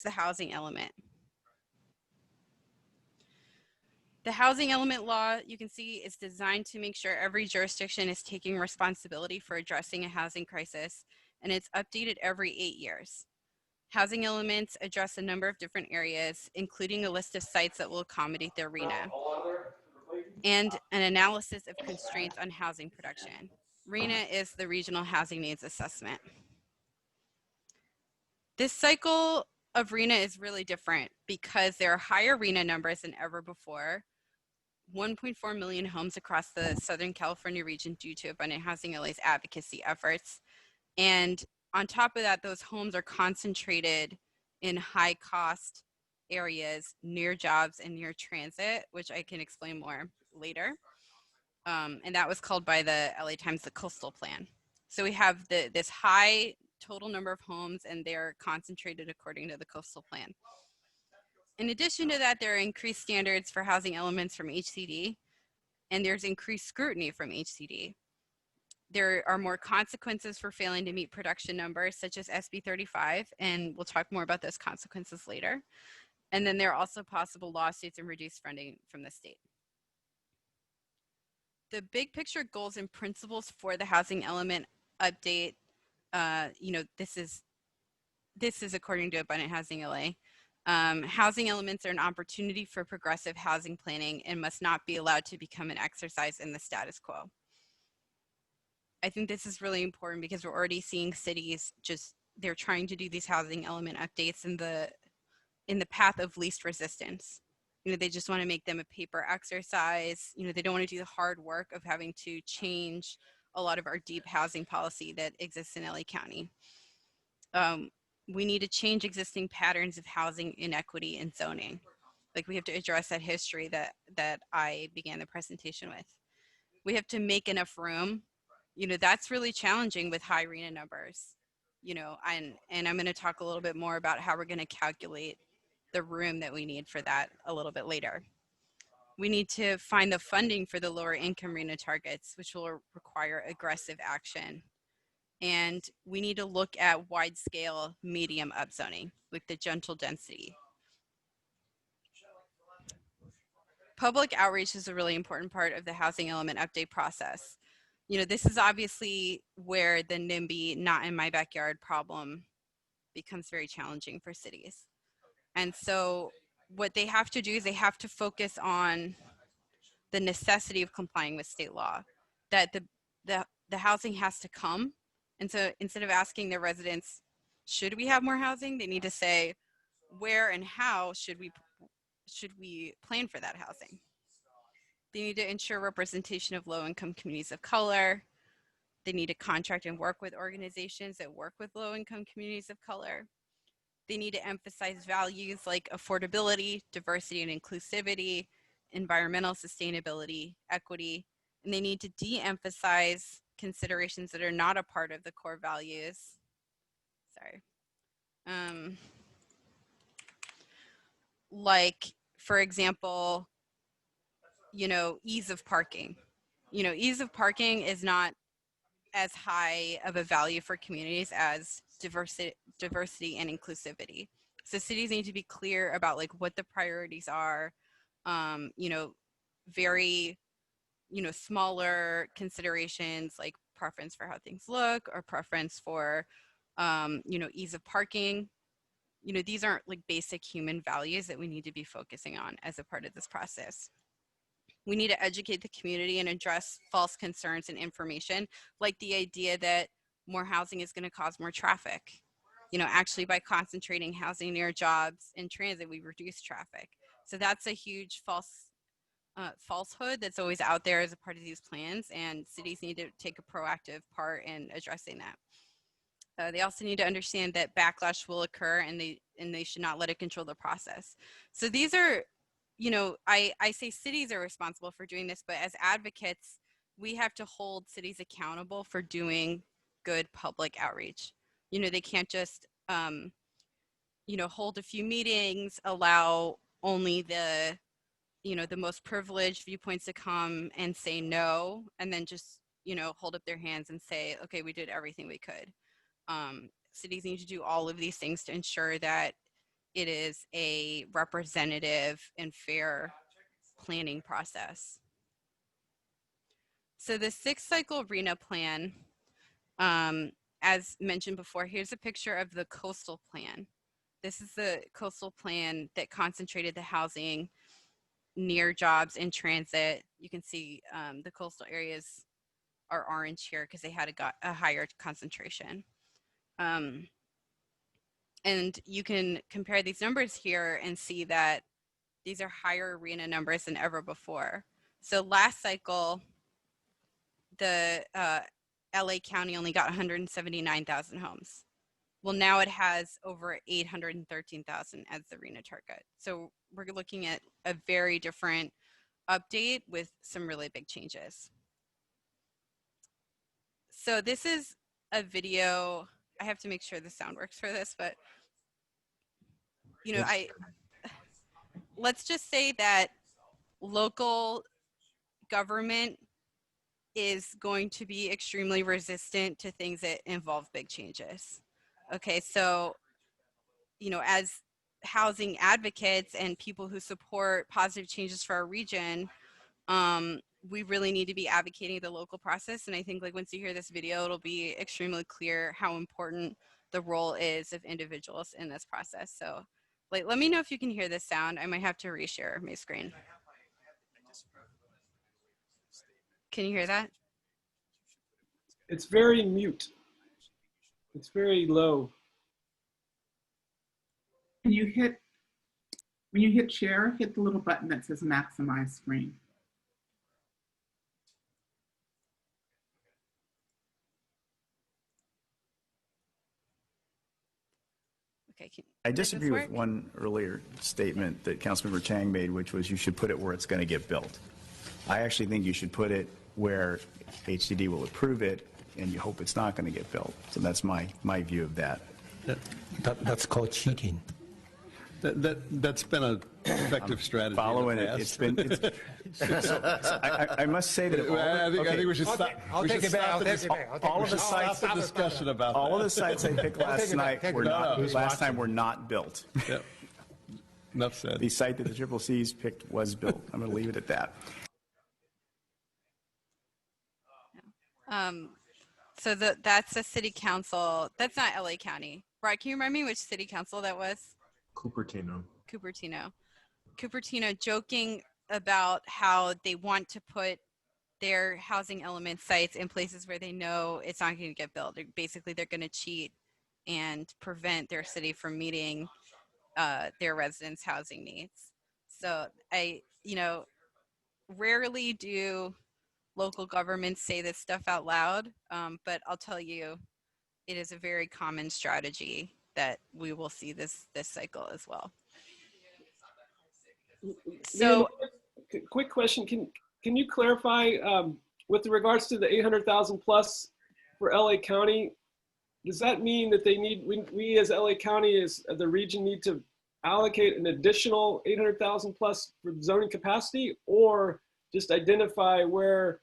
the housing element. The housing element law, you can see, is designed to make sure every jurisdiction is taking responsibility for addressing a housing crisis, and it's updated every 8 years. Housing elements address a number of different areas, including a list of sites that will accommodate the RHNA, and an analysis of constraints on housing production. RHNA is the Regional Housing Needs Assessment. This cycle of RHNA is really different because there are higher RHNA numbers than ever before. 1.4 million homes across the Southern California region due to Abundant Housing LA's advocacy efforts. And on top of that, those homes are concentrated in high cost areas near jobs and near transit, which I can explain more later. And that was called by the LA Times the Coastal Plan. So we have this high total number of homes, and they're concentrated according to the Coastal Plan. In addition to that, there are increased standards for housing elements from HCD, and there's increased scrutiny from HCD. There are more consequences for failing to meet production numbers, such as SB 35, and we'll talk more about those consequences later. And then there are also possible lawsuits and reduced funding from the state. The big picture goals and principles for the housing element update, this is according to Abundant Housing LA. Housing elements are an opportunity for progressive housing planning and must not be allowed to become an exercise in the status quo. I think this is really important because we're already seeing cities they're trying to do these housing element updates in the path of least resistance. They just want to make them a paper exercise. They don't want to do the hard work of having to change a lot of our deep housing policy that exists in LA County. We need to change existing patterns of housing inequity and zoning. Like, we have to address that history that I began the presentation with. We have to make enough room. That's really challenging with high RHNA numbers. And I'm going to talk a little bit more about how we're going to calculate the room that we need for that a little bit later. We need to find the funding for the lower income RHNA targets, which will require aggressive action. And we need to look at wide scale medium upzoning with the gentle density. Public outreach is a really important part of the housing element update process. This is obviously where the NIMBY not in my backyard problem becomes very challenging for cities. And so what they have to do is they have to focus on the necessity of complying with state law, that the housing has to come. And so instead of asking their residents, should we have more housing, they need to say, where and how should we plan for that housing? They need to ensure representation of low-income communities of color. They need to contract and work with organizations that work with low-income communities of color. They need to emphasize values like affordability, diversity and inclusivity, environmental sustainability, equity, and they need to de-emphasize considerations that are not a part of the core values. Sorry. Like, for example, ease of parking. Ease of parking is not as high of a value for communities as diversity and inclusivity. So cities need to be clear about like what the priorities are. Very, smaller considerations like preference for how things look or preference for, ease of parking. These aren't like basic human values that we need to be focusing on as a part of this process. We need to educate the community and address false concerns and information, like the idea that more housing is going to cause more traffic. Actually, by concentrating housing near jobs and transit, we reduce traffic. So that's a huge falsehood that's always out there as a part of these plans, and cities need to take a proactive part in addressing that. They also need to understand that backlash will occur, and they should not let it control the process. So these are, I say cities are responsible for doing this, but as advocates, we have to hold cities accountable for doing good public outreach. They can't just, hold a few meetings, allow only the most privileged viewpoints to come and say no, and then just, hold up their hands and say, okay, we did everything we could. Cities need to do all of these things to ensure that it is a representative and fair planning process. So the 6-cycle RENA plan, as mentioned before, here's a picture of the coastal plan. This is the coastal plan that concentrated the housing near jobs in transit. You can see the coastal areas are orange here because they had a higher concentration. And you can compare these numbers here and see that these are higher RENA numbers than ever before. So last cycle, the LA County only got 179,000 homes. Well, now it has over 813,000 as the RENA target. So we're looking at a very different update with some really big changes. So this is a video. I have to make sure the sound works for this, but you know, let's just say that local government is going to be extremely resistant to things that involve big changes. Okay, so, you know, as housing advocates and people who support positive changes for our region, we really need to be advocating the local process. And I think like once you hear this video, it'll be extremely clear how important the role is of individuals in this process. So like, let me know if you can hear this sound. I might have to reshare my screen. Can you hear that? It's very mute. It's very low. When you hit share, hit the little button that says maximize screen. Okay. I disagree with one earlier statement that Councilmember Chang made, which was you should put it where it's going to get built. I actually think you should put it where HCD will approve it, and you hope it's not going to get built. So that's my view of that. That's called cheating. That's been an effective strategy. Following it, it's been. I must say that. I think we should stop. I'll take it back. All of the sites. Stop the discussion about that. All of the sites I picked last night were not. Last time were not built. Yep. Enough said. The site that the Triple C's picked was built. I'm going to leave it at that. So that's a city council. That's not LA County. Right? Can you remind me which city council that was? Cupertino. Cupertino joking about how they want to put their housing element sites in places where they know it's not going to get built. Basically, they're going to cheat and prevent their city from meeting their residents' housing needs. So rarely do local governments say this stuff out loud, but I'll tell you, it is a very common strategy that we will see this cycle as well. So, quick question: Can you clarify with regards to the 800,000 plus for LA County? Does that mean that we as LA County, as the region, need to allocate an additional 800,000 plus for zoning capacity, or just identify where,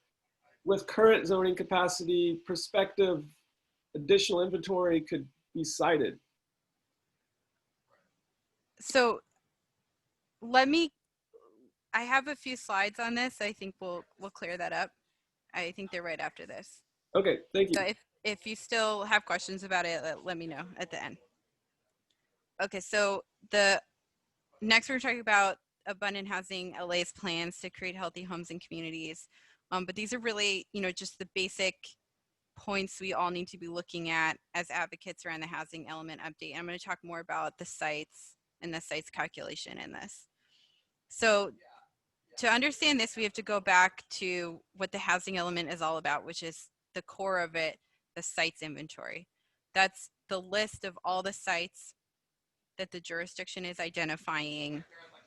with current zoning capacity, prospective additional inventory could be cited? So I have a few slides on this. I think we'll clear that up. I think they're right after this. Okay, thank you. So if you still have questions about it, let me know at the end. Okay, so the next we're talking about Abundant Housing LA's plans to create healthy homes and communities. But these are really, just the basic points we all need to be looking at as advocates around the housing element update. And I'm going to talk more about the sites and the sites calculation in this. So to understand this, we have to go back to what the housing element is all about, which is the core of it, the sites inventory. That's the list of all the sites that the jurisdiction is identifying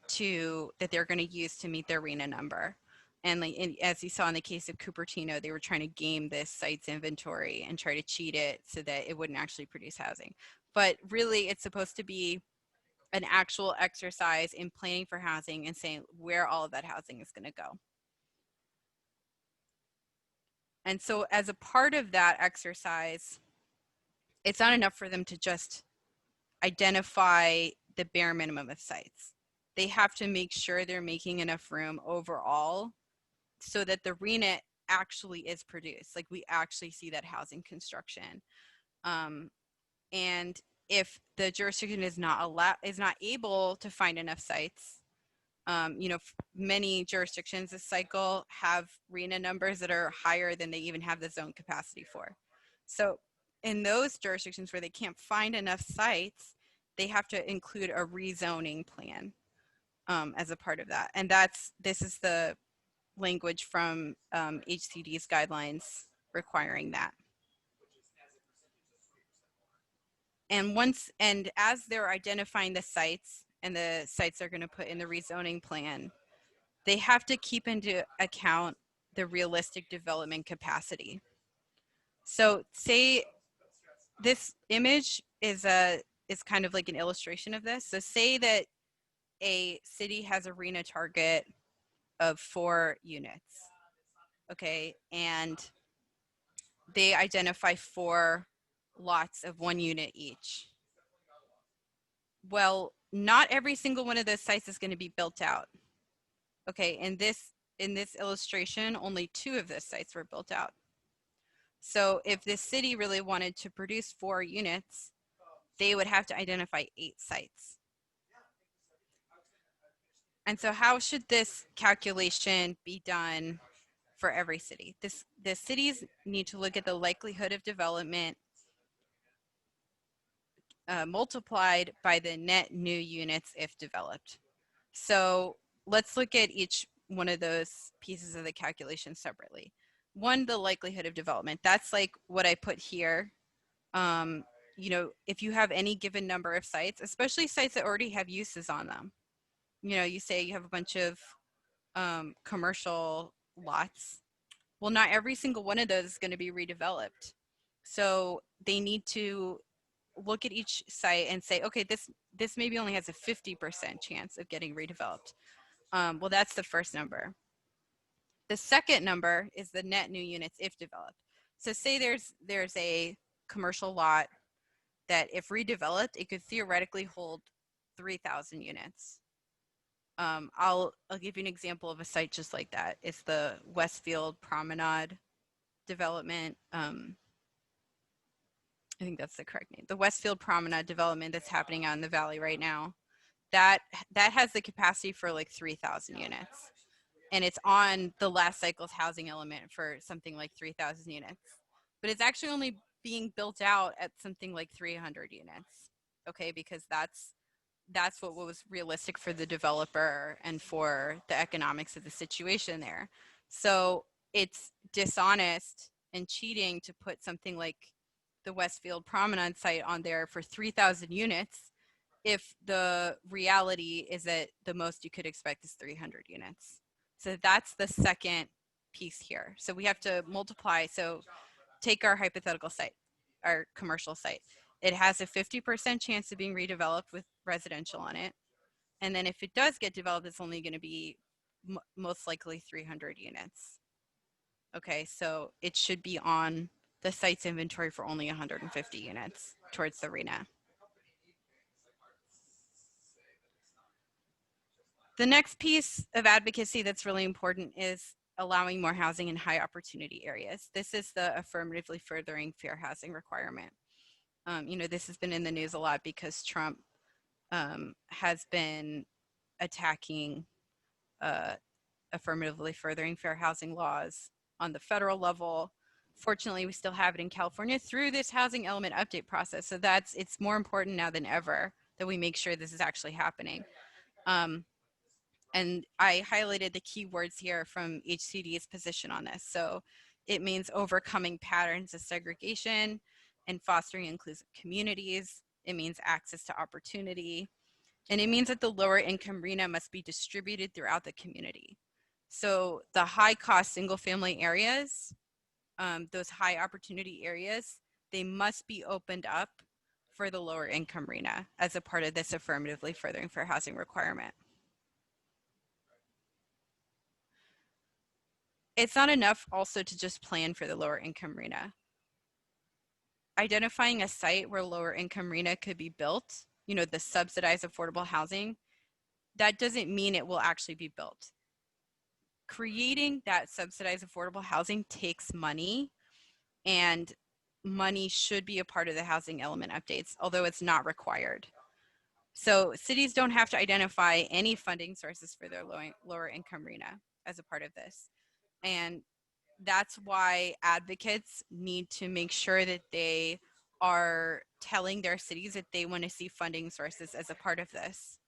that they're going to use to meet their RENA number. And as you saw in the case of Cupertino, they were trying to game this site's inventory and try to cheat it so that it wouldn't actually produce housing. But really, it's supposed to be an actual exercise in planning for housing and saying where all of that housing is going to go. And so as a part of that exercise, it's not enough for them to just identify the bare minimum of sites. They have to make sure they're making enough room overall so that the RENA actually is produced. Like we actually see that housing construction. And if the jurisdiction is not able to find enough sites, you know, many jurisdictions this cycle have RENA numbers that are higher than they even have the zone capacity for. So in those jurisdictions where they can't find enough sites, they have to include a rezoning plan as a part of that. And this is the language from HCD's guidelines requiring that. And as they're identifying the sites and the sites they're going to put in the rezoning plan, they have to keep into account the realistic development capacity. So say this image is kind of like an illustration of this. So say that a city has a RENA target of 4 units, okay, and they identify 4 lots of 1 unit each. Well, not every single one of those sites is going to be built out. Okay, in this illustration, only 2 of those sites were built out. So if this city really wanted to produce 4 units, they would have to identify 8 sites. And so how should this calculation be done for every city? The cities need to look at the likelihood of development multiplied by the net new units if developed. So let's look at each one of those pieces of the calculation separately. One, the likelihood of development. That's like what I put here. You know, if you have any given number of sites, especially sites that already have uses on them, you know, you say you have a bunch of commercial lots. Well, not every single one of those is going to be redeveloped. So they need to look at each site and say, okay, this maybe only has a 50% chance of getting redeveloped. Well, that's the first number. The second number is the net new units if developed. So say there's a commercial lot that if redeveloped, it could theoretically hold 3,000 units. I'll give you an example of a site just like that. It's the Westfield Promenade development. I think that's the correct name. The Westfield Promenade development that's happening out in the valley right now. That has the capacity for like 3,000 units. And it's on the last cycle's housing element for something like 3,000 units. But it's actually only being built out at something like 300 units. Okay, because that's what was realistic for the developer and for the economics of the situation there. So it's dishonest and cheating to put something like the Westfield Promenade site on there for 3,000 units if the reality is that the most you could expect is 300 units. So that's the second piece here. So we have to multiply. So take our hypothetical site, our commercial site. It has a 50% chance of being redeveloped with residential on it. And then if it does get developed, it's only going to be most likely 300 units. Okay, so it should be on the site's inventory for only 150 units towards the RENA. The next piece of advocacy that's really important is allowing more housing in high opportunity areas. This is the affirmatively furthering fair housing requirement. You know, this has been in the news a lot because Trump has been attacking affirmatively furthering fair housing laws on the federal level. Fortunately, we still have it in California through this housing element update process. So it's more important now than ever that we make sure this is actually happening. And I highlighted the key words here from HCD's position on this. So it means overcoming patterns of segregation and fostering inclusive communities. It means access to opportunity. And it means that the lower income RENA must be distributed throughout the community. So the high cost single family areas, those high opportunity areas, they must be opened up for the lower income RENA as a part of this affirmatively furthering fair housing requirement. It's not enough also to just plan for the lower income RENA. Identifying a site where lower income RENA could be built you know, the subsidized affordable housing, that doesn't mean it will actually be built. Creating that subsidized affordable housing takes money, and money should be a part of the housing element updates, although it's not required. So cities don't have to identify any funding sources for their lower income RENA as a part of this. And that's why advocates need to make sure that they are telling their cities that they want to see funding sources as a part of this.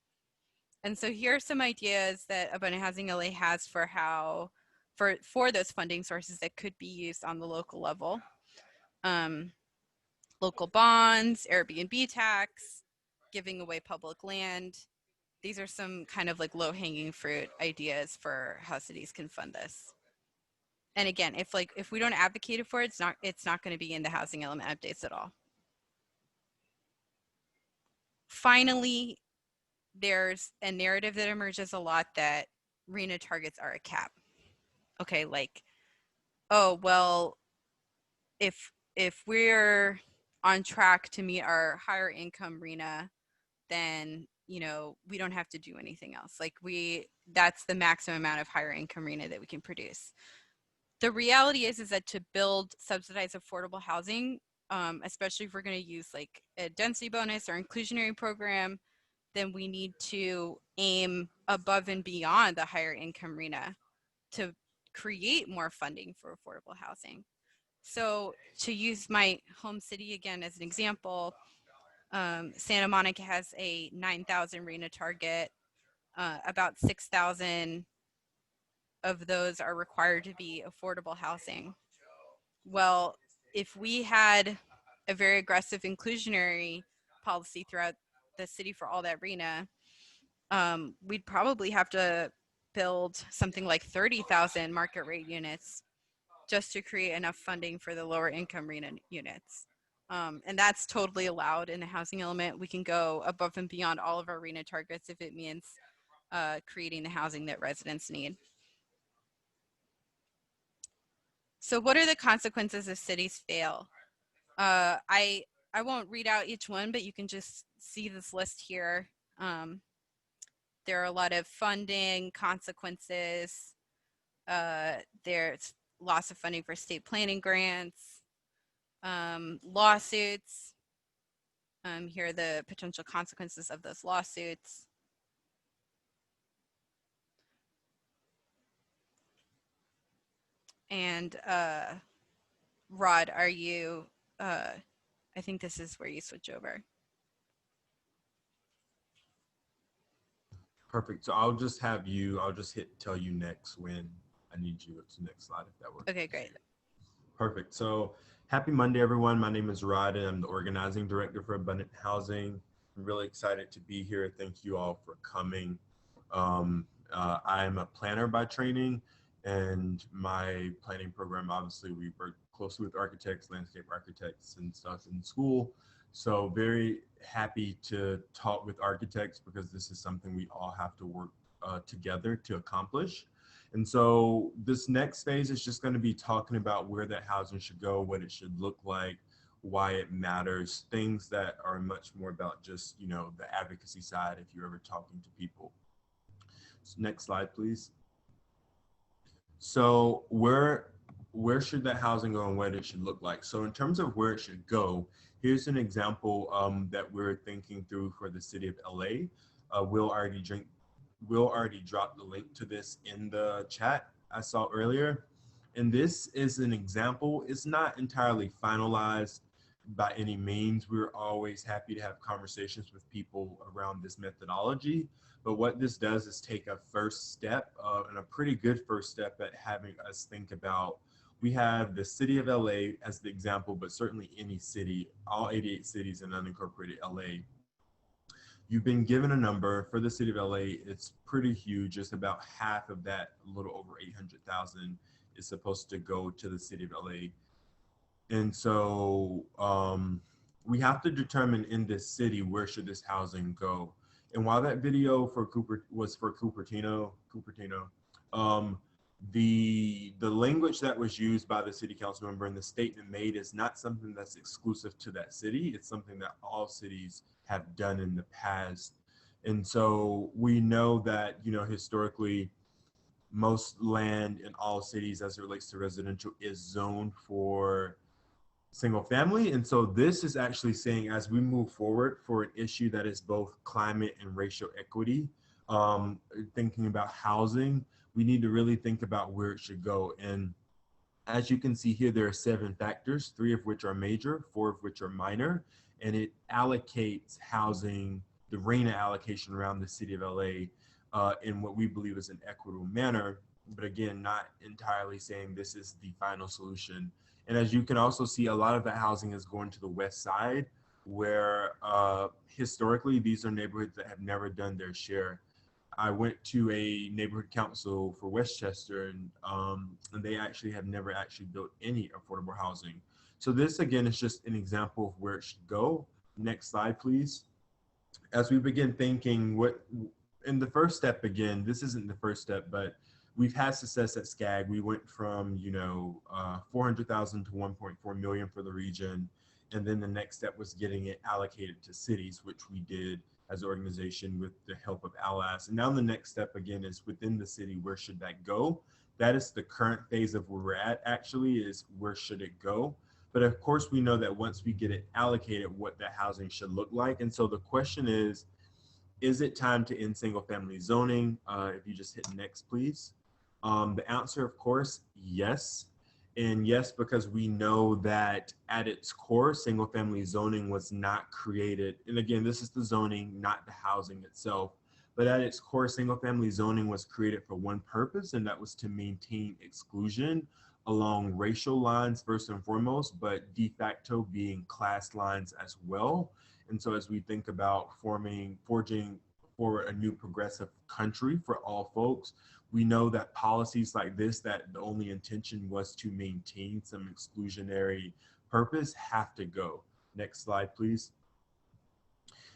And so here are some ideas that Abundant Housing LA has for how, for those funding sources that could be used on the local level. Local bonds, Airbnb tax, giving away public land. These are some kind of like low-hanging fruit ideas for how cities can fund this. And again, if we don't advocate for it, it's not going to be in the housing element updates at all. Finally, there's a narrative that emerges a lot that RENA targets are a cap. Okay, like, oh well, if we're on track to meet our higher income RENA, then you know we don't have to do anything else. Like that's the maximum amount of higher income RENA that we can produce. The reality is that to build subsidized affordable housing, especially if we're going to use like a density bonus or inclusionary program, then we need to aim above and beyond the higher income RENA to create more funding for affordable housing. So to use my home city again as an example, Santa Monica has a 9,000 RENA target. About 6,000 of those are required to be affordable housing. Well, if we had a very aggressive inclusionary policy throughout the city for all that RENA, we'd probably have to build something like 30,000 market rate units just to create enough funding for the lower income RENA units. And that's totally allowed in the housing element. We can go above and beyond all of our RENA targets if it means creating the housing that residents need. So what are the consequences if cities fail? I won't read out each one, but you can just see this list here. There are a lot of funding consequences. There's loss of funding for state planning grants, lawsuits. Here are the potential consequences of those lawsuits. And Rod, are you, I think this is where you switch over. Perfect. So I'll just tell you next when I need you to next slide, if that works. Okay, great. Perfect. So happy Monday, everyone. My name is Rod, and I'm the organizing director for Abundant Housing. I'm really excited to be here. Thank you all for coming. I am a planner by training, and my planning program, obviously, we work closely with architects, landscape architects and stuff in school. So very happy to talk with architects because this is something we all have to work together to accomplish. And so this next phase is just going to be talking about where that housing should go, what it should look like, why it matters, things that are much more about just, you know, the advocacy side if you're ever talking to people. So next slide, please. So where should that housing go and what it should look like? So in terms of where it should go, here's an example that we're thinking through for the city of LA. We'll already drop the link to this in the chat I saw earlier. And this is an example. It's not entirely finalized by any means. We're always happy to have conversations with people around this methodology. But what this does is take a first step and a pretty good first step at having us think about, we have the city of LA as the example, but certainly any city, all 88 cities in unincorporated LA. You've been given a number for the city of LA. It's pretty huge. It's about half of that, a little over 800,000 is supposed to go to the city of LA. And so we have to determine in this city, where should this housing go? And while that video was for Cupertino, the language that was used by the city council member and the statement made is not something that's exclusive to that city. It's something that all cities have done in the past. And so we know that, you know, historically, most land in all cities as it relates to residential is zoned for single family. And so this is actually saying, as we move forward for an issue that is both climate and racial equity, thinking about housing, we need to really think about where it should go. And as you can see here, there are 7 factors, 3 of which are major, 4 of which are minor, and it allocates housing, the RENA allocation around the city of LA in what we believe is an equitable manner, but again, not entirely saying this is the final solution. And as you can also see, a lot of that housing is going to the west side, where historically, these are neighborhoods that have never done their share. I went to a neighborhood council for Westchester, and they actually have never actually built any affordable housing. So this, again, is just an example of where it should go. Next slide, please. As we begin thinking, what in the first step, again, this isn't the first step, but we've had success at SCAG. We went from, you know, 400,000 to 1.4 million for the region. And then the next step was getting it allocated to cities, which we did as an organization with the help of AIALA. And now the next step, again, is within the city, where should that go? That is the current phase of where we're at, actually, is where should it go? But of course, we know that once we get it allocated, what that housing should look like. And so the question is it time to end single family zoning? If you just hit next, please. The answer, of course, yes. And yes, because we know that at its core, single family zoning was not created. And again, this is the zoning, not the housing itself. But at its core, single family zoning was created for one purpose, and that was to maintain exclusion along racial lines first and foremost, but de facto being class lines as well. And so as we think about forging for a new progressive country for all folks, we know that policies like this, that the only intention was to maintain some exclusionary purpose, have to go. Next slide, please.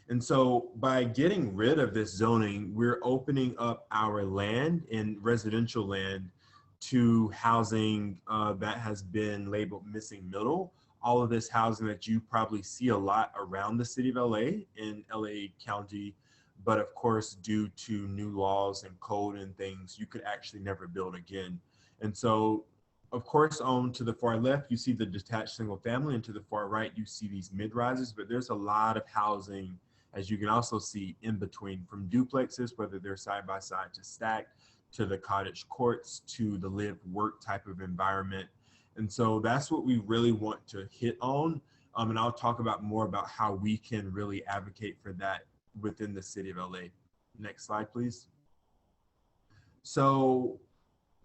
And so by getting rid of this zoning, we're opening up our land and residential land to housing that has been labeled missing middle. All of this housing that you probably see a lot around the city of LA in LA County, but of course, due to new laws and code and things, you could actually never build again. And so, of course, on to the far left, you see the detached single family, and to the far right, you see these mid-rises, but there's a lot of housing, as you can also see, in between, from duplexes, whether they're side by side to stacked, to the cottage courts, to the live work type of environment. And so that's what we really want to hit on. And I'll talk about more about how we can really advocate for that within the city of LA. Next slide, please. So,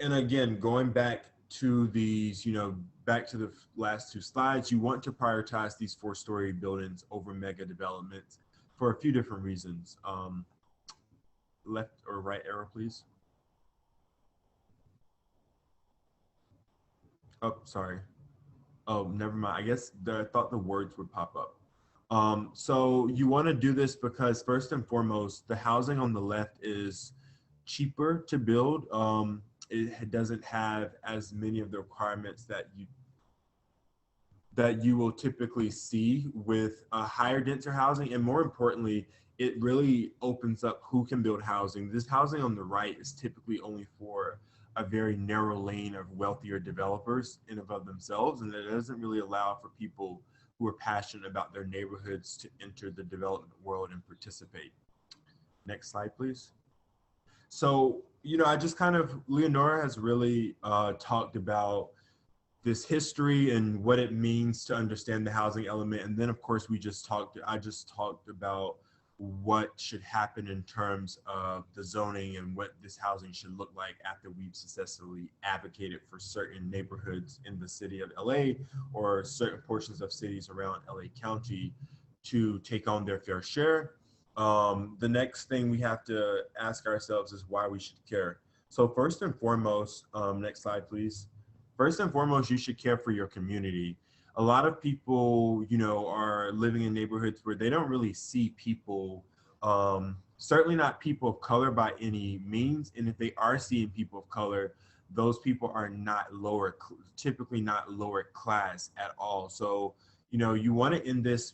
and again, going back to these, you know, back to the last 2 slides, you want to prioritize these 4-story buildings over mega developments for a few different reasons. Left or right arrow, please. Oh, sorry. Oh, never mind. I guess I thought the words would pop up. So you want to do this because first and foremost, the housing on the left is cheaper to build. It doesn't have as many of the requirements that you will typically see with higher denser housing. And more importantly, it really opens up who can build housing. This housing on the right is typically only for a very narrow lane of wealthier developers in and of themselves, and it doesn't really allow for people who are passionate about their neighborhoods to enter the development world and participate. Next slide, please. So, you know, I just kind of, Leonora has really talked about this history and what it means to understand the housing element. And then of course, I just talked about what should happen in terms of the zoning and what this housing should look like after we've successfully advocated for certain neighborhoods in the city of LA or certain portions of cities around LA County to take on their fair share. The next thing we have to ask ourselves is why we should care. So first and foremost, next slide, please. First and foremost, you should care for your community. A lot of people, you know, are living in neighborhoods where they don't really see people, certainly not people of color by any means. And if they are seeing people of color, those people are not typically not lower class at all. So, you know, you want to end this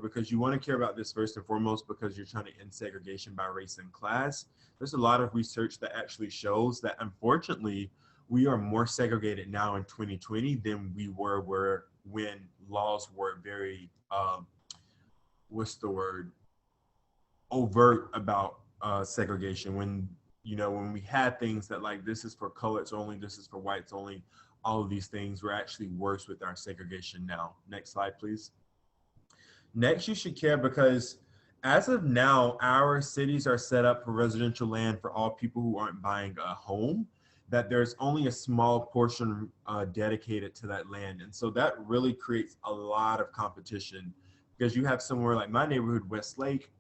because you want to care about this first and foremost because you're trying to end segregation by race and class. There's a lot of research that actually shows that unfortunately we are more segregated now in 2020 than we were when laws were very what's the word, overt about segregation. When, you know, when we had things that like, this is for coloreds only, this is for whites only, all of these things, we're actually worse with our segregation now. Next slide, please. Next, you should care because as of now, our cities are set up for residential land for all people who aren't buying a home, that there's only a small portion dedicated to that land. And so that really creates a lot of competition because you have somewhere like my neighborhood, Westlake,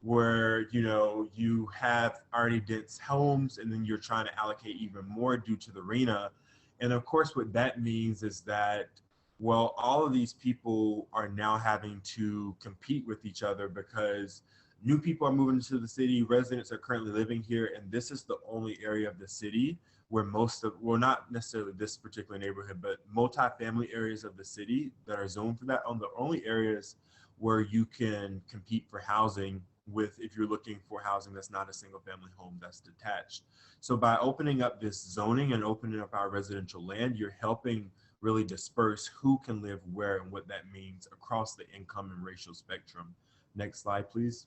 where, you know, you have already dense homes and then you're trying to allocate even more due to the RENA. And of course, what that means is that, well, all of these people are now having to compete with each other because new people are moving into the city, residents are currently living here, and this is the only area of the city where most of, well, not necessarily this particular neighborhood, but multi-family areas of the city that are zoned for that are the only areas where you can compete for housing with, if you're looking for housing that's not a single family home that's detached. So by opening up this zoning and opening up our residential land, you're helping really disperse who can live where and what that means across the income and racial spectrum. Next slide, please.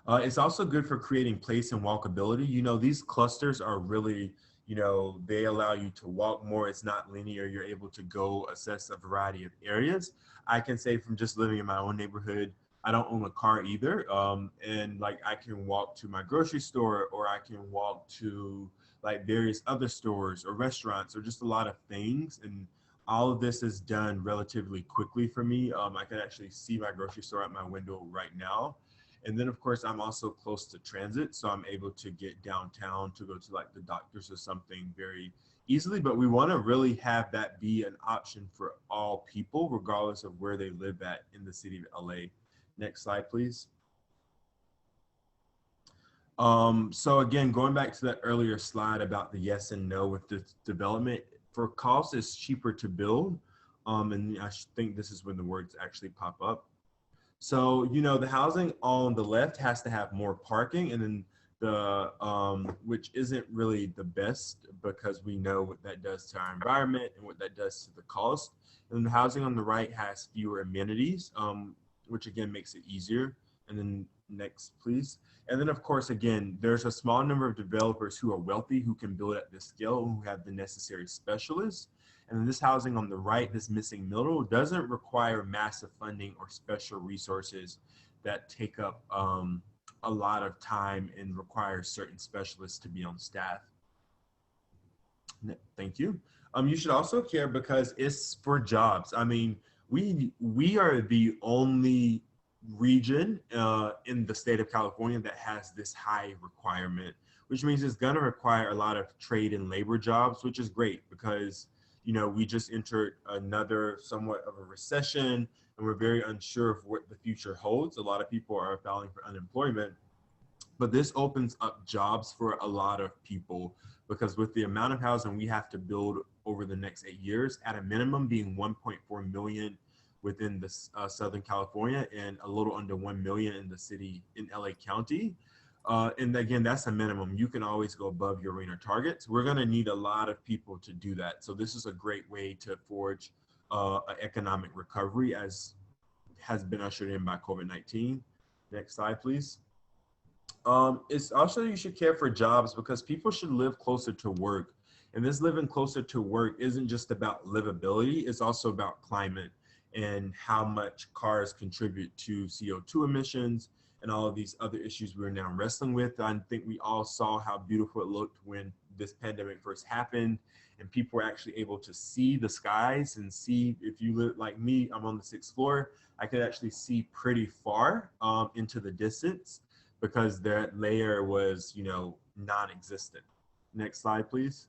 It's also good for creating place and walkability. You know, these clusters are really, you know, they allow you to walk more. It's not linear. You're able to go assess a variety of areas. I can say from just living in my own neighborhood, I don't own a car either. And like I can walk to my grocery store, or I can walk to like various other stores or restaurants or just a lot of things. And all of this is done relatively quickly for me. I can actually see my grocery store at my window right now. And then of course, I'm also close to transit. So I'm able to get downtown to go to like the doctors or something very easily. But we want to really have that be an option for all people, regardless of where they live at in the city of LA. Next slide, please. So again, going back to that earlier slide about the yes and no with the development, for cost, it's cheaper to build. And I think this is when the words actually pop up. So, you know, the housing on the left has to have more parking, and then the, which isn't really the best because we know what that does to our environment and what that does to the cost. And the housing on the right has fewer amenities, which again makes it easier. And then next, please. And then of course, again, there's a small number of developers who are wealthy, who can build at this scale, who have the necessary specialists. And then this housing on the right, this missing middle, doesn't require massive funding or special resources that take up a lot of time and require certain specialists to be on staff. Thank you. You should also care because it's for jobs. I mean, we are the only region in the state of California that has this high requirement, which means it's going to require a lot of trade and labor jobs, which is great because, you know, we just entered another somewhat of a recession and we're very unsure of what the future holds. A lot of people are filing for unemployment, but this opens up jobs for a lot of people because with the amount of housing we have to build over the next 8 years, at a minimum being 1.4 million within the Southern California and a little under 1 million in the city in LA County. And again, that's a minimum. You can always go above your RENA targets. We're gonna need a lot of people to do that. So this is a great way to forge an economic recovery as has been ushered in by COVID-19. Next slide, please. It's also, you should care for jobs because people should live closer to work. And this living closer to work isn't just about livability, it's also about climate and how much cars contribute to CO2 emissions and all of these other issues we're now wrestling with. I think we all saw how beautiful it looked when this pandemic first happened and people were actually able to see the skies and see, if you live like me, I'm on the 6th floor, I could actually see pretty far into the distance because that layer was, you know, non-existent. Next slide, please.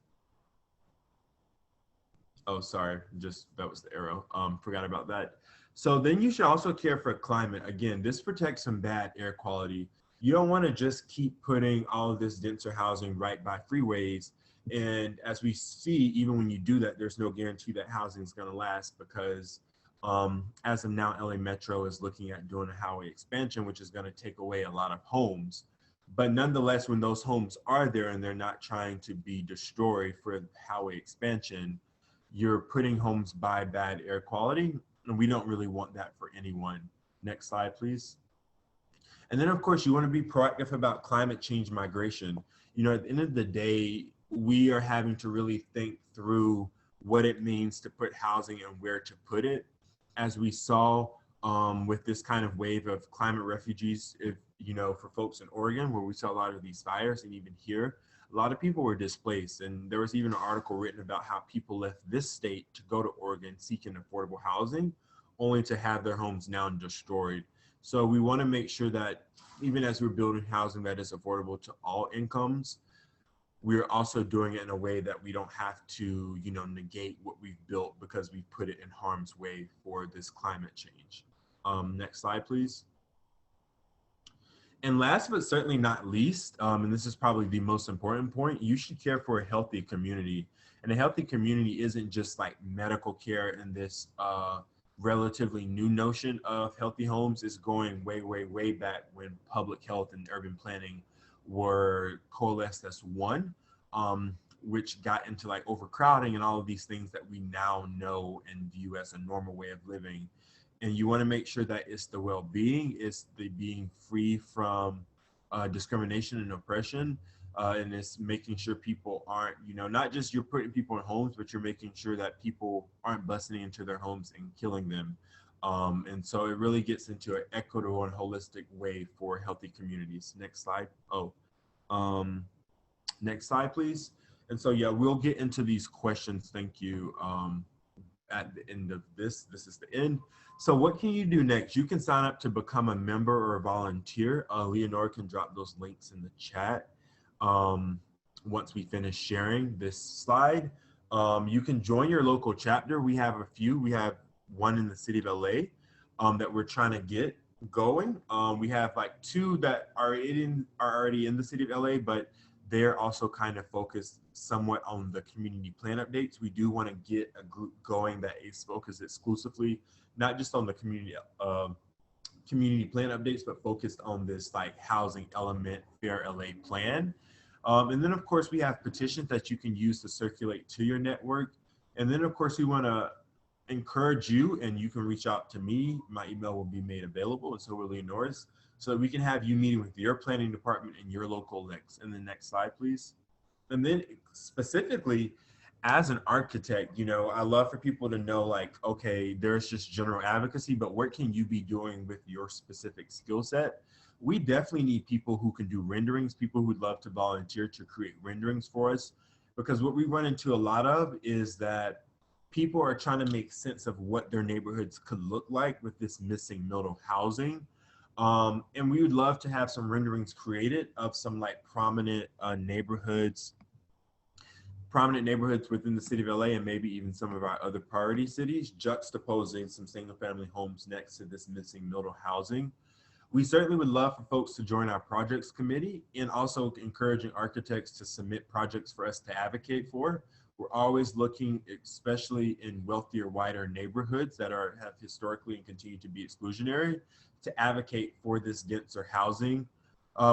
Oh, sorry, just that was the arrow. Forgot about that. So then you should also care for climate. Again, this protects from bad air quality. You don't want to just keep putting all of this denser housing right by freeways And as we see, even when you do that, there's no guarantee that housing is going to last because as of now, LA Metro is looking at doing a highway expansion, which is going to take away a lot of homes. But nonetheless, when those homes are there and they're not trying to be destroyed for highway expansion, you're putting homes by bad air quality. And we don't really want that for anyone. Next slide, please. And then, of course, you want to be proactive about climate change migration. You know, at the end of the day, we are having to really think through what it means to put housing and where to put it. As we saw with this kind of wave of climate refugees, if you know, for folks in Oregon, where we saw a lot of these fires, and even here, a lot of people were displaced. And there was even an article written about how people left this state to go to Oregon seeking affordable housing, only to have their homes now destroyed. So we want to make sure that even as we're building housing that is affordable to all incomes, we're also doing it in a way that we don't have to, you know, negate what we've built because we put it in harm's way for this climate change. Next slide, please. And last but certainly not least, and this is probably the most important point, you should care for a healthy community. And a healthy community isn't just like medical care in this relatively new notion of healthy homes. Is going way, way, way back when public health and urban planning were coalesced as one, which got into like overcrowding and all of these things that we now know and view as a normal way of living. And you want to make sure that it's the well-being, it's the being free from discrimination and oppression, and it's making sure people aren't, you know, not just you're putting people in homes, but you're making sure that people aren't busting into their homes and killing them. And so it really gets into an equitable and holistic way for healthy communities. Next slide. Next slide, please. And so, yeah, we'll get into these questions. Thank you. At the end of this. This is the end. So what can you do next? You can sign up to become a member or a volunteer. Leonora can drop those links in the chat once we finish sharing this slide. You can join your local chapter. We have a few. We have one in the city of LA that we're trying to get going. We have like two that are already in the city of LA, but they're also kind of focused somewhat on the community plan updates. We do want to get a group going that is focused exclusively, not just on the community plan updates, but focused on this like housing element Fair LA plan. And then of course we have petitions that you can use to circulate to your network. And then of course we want to encourage you, and you can reach out to me. My email will be made available, and so will Leonora's, so that we can have you meeting with your planning department and your local links. And the next slide, please. And then specifically, as an architect, you know, I love for people to know, like, okay, there's just general advocacy, but what can you be doing with your specific skill set? We definitely need people who can do renderings, people who'd love to volunteer to create renderings for us, because what we run into a lot of is that people are trying to make sense of what their neighborhoods could look like with this missing middle housing. And we would love to have some renderings created of some like prominent neighborhoods within the city of LA, and maybe even some of our other priority cities, juxtaposing some single family homes next to this missing middle housing. We certainly would love for folks to join our projects committee, and also encouraging architects to submit projects for us to advocate for. We're always looking, especially in wealthier, wider neighborhoods that have historically and continue to be exclusionary, to advocate for this denser housing.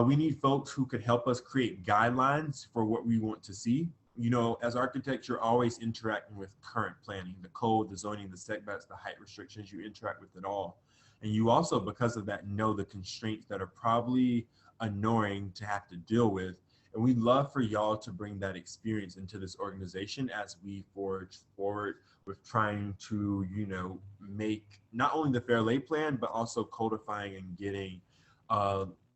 We need folks who could help us create guidelines for what we want to see. You know, as architects, you're always interacting with current planning, the code, the zoning, the setbacks, the height restrictions, you interact with it all. And you also, because of that, know the constraints that are probably annoying to have to deal with. And we'd love for y'all to bring that experience into this organization as we forge forward with trying to, you know, make not only the Fair Lay plan, but also codifying and getting,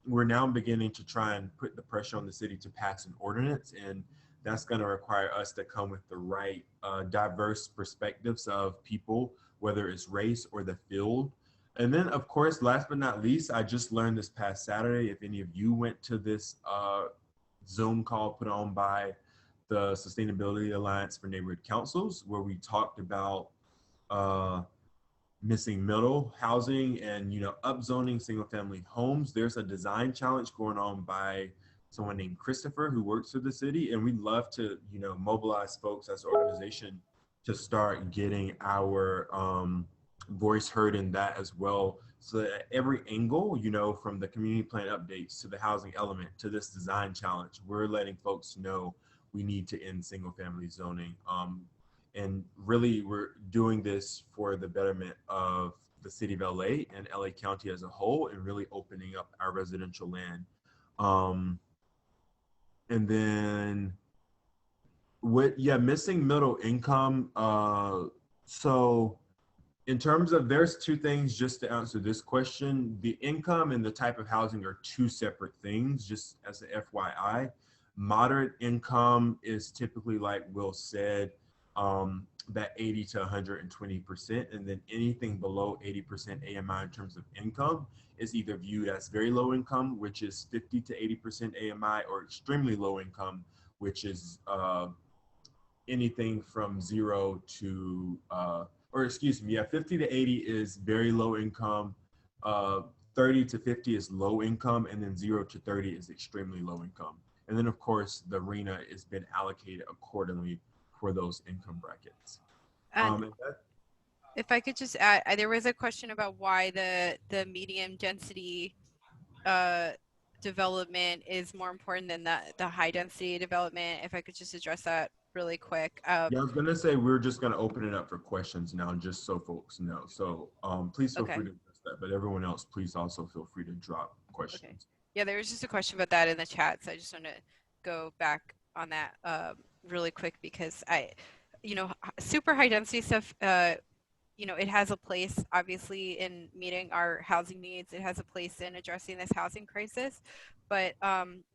we're now beginning to try and put the pressure on the city to pass an ordinance. And that's going to require us to come with the right diverse perspectives of people, whether it's race or the field. And then, of course, last but not least, I just learned this past Saturday, if any of you went to this Zoom call put on by the Sustainability Alliance for Neighborhood Councils, where we talked about missing middle housing and, you know, upzoning single family homes. There's a design challenge going on by someone named Christopher who works for the city, and we'd love to, you know, mobilize folks as an organization to start getting our voice heard in that as well. So that at every angle, you know, from the community plan updates to the housing element to this design challenge, we're letting folks know we need to end single family zoning. And really, we're doing this for the betterment of the city of LA and LA County as a whole, and really opening up our residential land. And then missing middle income. So in terms of, there's two things just to answer this question. The income and the type of housing are two separate things, just as an FYI. Moderate income is typically, like Will said, that 80 to 120%, and then anything below 80% AMI in terms of income is either viewed as very low income, which is 50 to 80% AMI, or extremely low income, which is anything from 0 to 50 to 80 is very low income, 30 to 50 is low income, and then 0 to 30 is extremely low income. And then of course the RENA has been allocated accordingly for those income brackets. And if I could just add, there was a question about why the medium density development is more important than the high density development. If I could just address that really quick. Yeah, I was gonna say we're just gonna open it up for questions now, just so folks know. So please feel free to address that, but everyone else, please also feel free to drop questions. Okay. Yeah, there was just a question about that in the chat, so I just want to go back on that really quick, because super high density stuff, it has a place obviously in meeting our housing needs. It has a place in addressing this housing crisis. But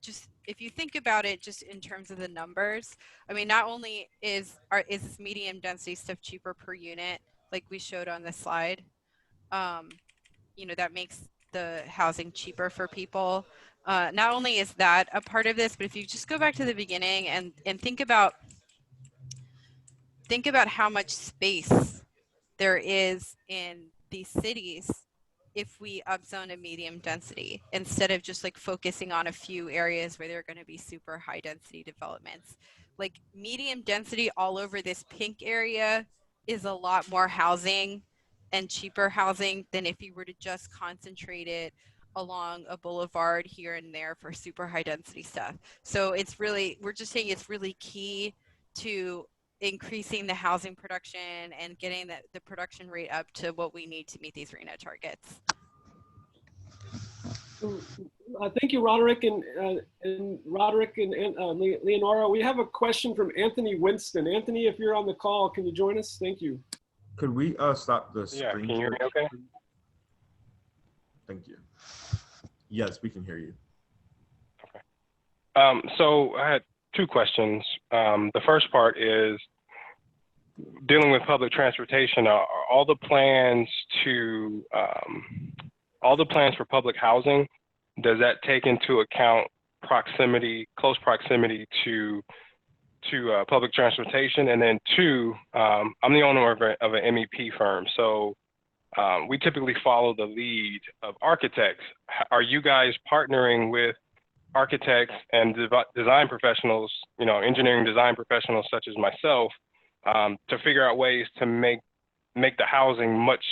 just if you think about it just in terms of the numbers, I mean, not only is this medium density stuff cheaper per unit, like we showed on the slide, that makes the housing cheaper for people. Not only is that a part of this, but if you just go back to the beginning and think about how much space there is in these cities if we upzone a medium density, instead of just like focusing on a few areas where there are going to be super high density developments. Like medium density all over this pink area is a lot more housing and cheaper housing than if you were to just concentrate it along a boulevard here and there for super high density stuff. So it's really, we're just saying it's really key to increasing the housing production and getting the production rate up to what we need to meet these RENA targets. Thank you, Roderick and Leonora. We have a question from Anthony Winston. Anthony, if you're on the call, can you join us? Thank you. Could we stop the screen? Yeah, can you hear me okay? Thank you. Yes, we can hear you. Okay. So I had two questions. The first part is dealing with public transportation. Are all the plans for public housing, does that take into account close proximity to public transportation? And then two, I'm the owner of an MEP firm, so we typically follow the lead of architects. Are you guys partnering with architects and design professionals, engineering design professionals such as myself, to figure out ways to make the housing much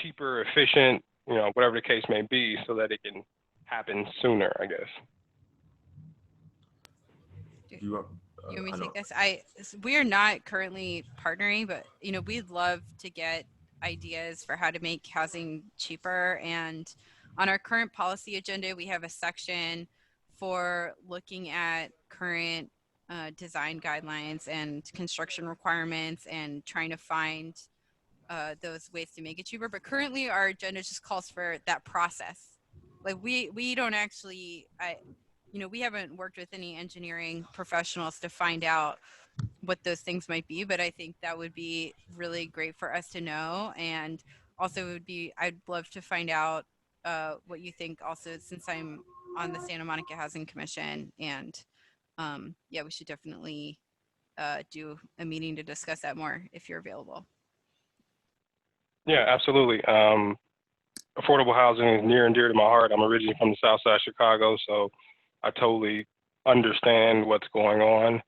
cheaper, efficient, whatever the case may be, so that it can happen sooner, I guess? You want me to take this? We are not currently partnering, but we'd love to get ideas for how to make housing cheaper. And on our current policy agenda, we have a section for looking at current design guidelines and construction requirements and trying to find those ways to make it cheaper. But currently our agenda just calls for that process. Like we don't actually, we haven't worked with any engineering professionals to find out what those things might be, but I think that would be really great for us to know. And also I'd love to find out what you think also, since I'm on the Santa Monica Housing Commission. And we should definitely do a meeting to discuss that more if you're available. Yeah, absolutely. Affordable housing is near and dear to my heart. I'm originally from the South Side of Chicago, so I totally understand what's going on.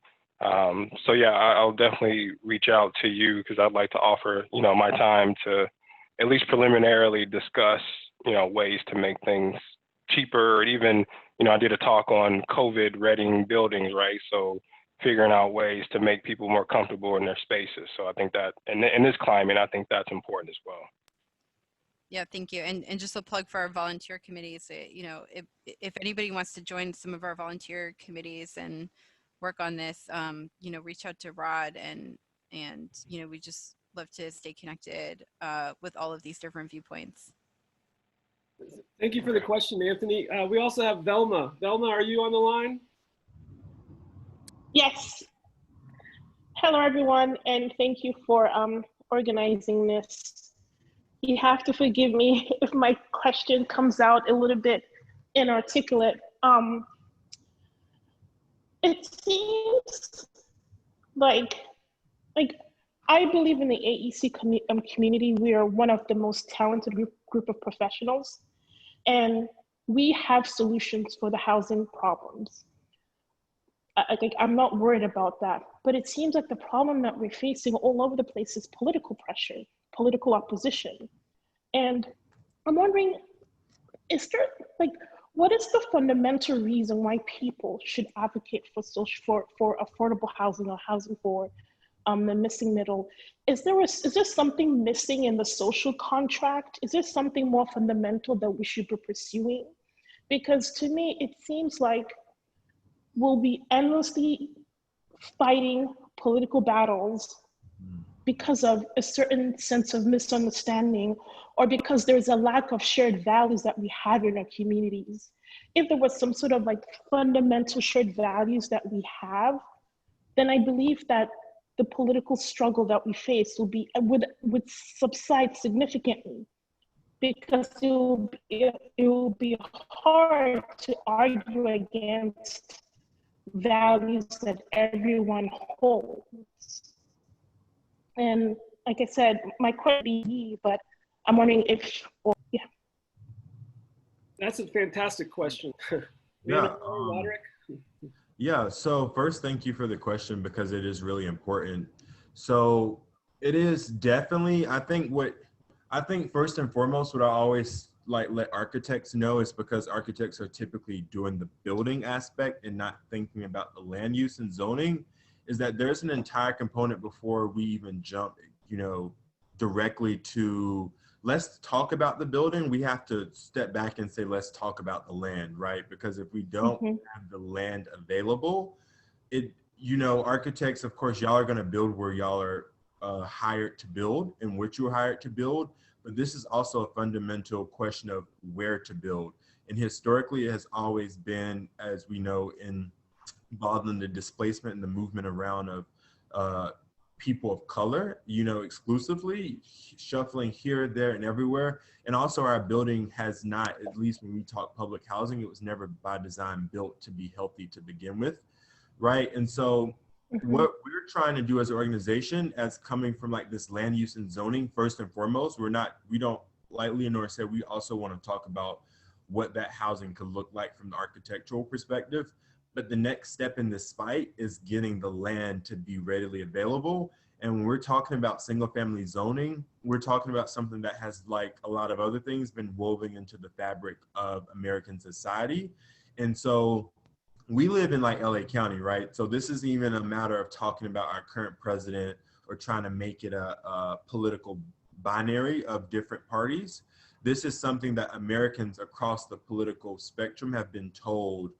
So yeah, I'll definitely reach out to you because I'd like to offer, my time to at least preliminarily discuss, ways to make things cheaper, or even, I did a talk on COVID readying buildings, right? So figuring out ways to make people more comfortable in their spaces. So I think that in this climate, I think that's important as well. Yeah, thank you. And just a plug for our volunteer committees. If anybody wants to join some of our volunteer committees and work on this, reach out to Rod and we just love to stay connected with all of these different viewpoints. Thank you for the question, Anthony. We also have Velma. Velma, are you on the line? Yes. Hello, everyone, and thank you for organizing this. You have to forgive me if my question comes out a little bit inarticulate. It seems like I believe in the AEC community. We are one of the most talented group of professionals, and we have solutions for the housing problems. I'm not worried about that, but it seems like the problem that we're facing all over the place is political pressure, political opposition. And I'm wondering, what is the fundamental reason why people should advocate for affordable housing or housing for the missing middle? Is there something missing in the social contract? Is there something more fundamental that we should be pursuing? Because to me, it seems like we'll be endlessly fighting political battles because of a certain sense of misunderstanding, or because there's a lack of shared values that we have in our communities. If there was some sort of fundamental shared values that we have, then I believe that the political struggle that we face would subside significantly, because it will be hard to argue against values that everyone holds. And like I said, my question, but I'm wondering yeah. That's a fantastic question. Yeah. Yeah. So first, thank you for the question, because it is really important. So it is definitely, I think first and foremost, what I always let architects know is, because architects are typically doing the building aspect and not thinking about the land use and zoning, is that there's an entire component before we even jump, directly to let's talk about the building. We have to step back and say, let's talk about the land, right? Because if we don't have the land available, architects, of course, y'all are going to build where y'all are hired to build and what you're hired to build. But this is also a fundamental question of where to build. And historically, it has always been, as we know, involved in the displacement and the movement around of people of color, exclusively, shuffling here, there, and everywhere. And also our building has not, at least when we talk public housing, it was never by design built to be healthy to begin with, right? And so what we're trying to do as an organization, as coming from this land use and zoning, first and foremost, we don't, like Leonora said, we also want to talk about what that housing could look like from the architectural perspective. But the next step in this fight is getting the land to be readily available. And when we're talking about single family zoning, we're talking about something that has, like a lot of other things, been woven into the fabric of American society. And so we live in LA County, right? So this isn't even a matter of talking about our current president or trying to make it a political binary of different parties. This is something that Americans across the political spectrum have been told,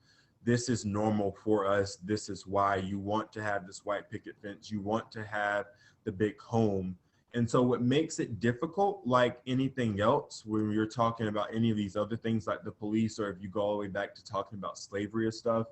this is normal for us. This is why you want to have this white picket fence. You want to have the big home. And so what makes it difficult, like anything else, when you're talking about any of these other things like the police, or if you go all the way back to talking about slavery or stuff,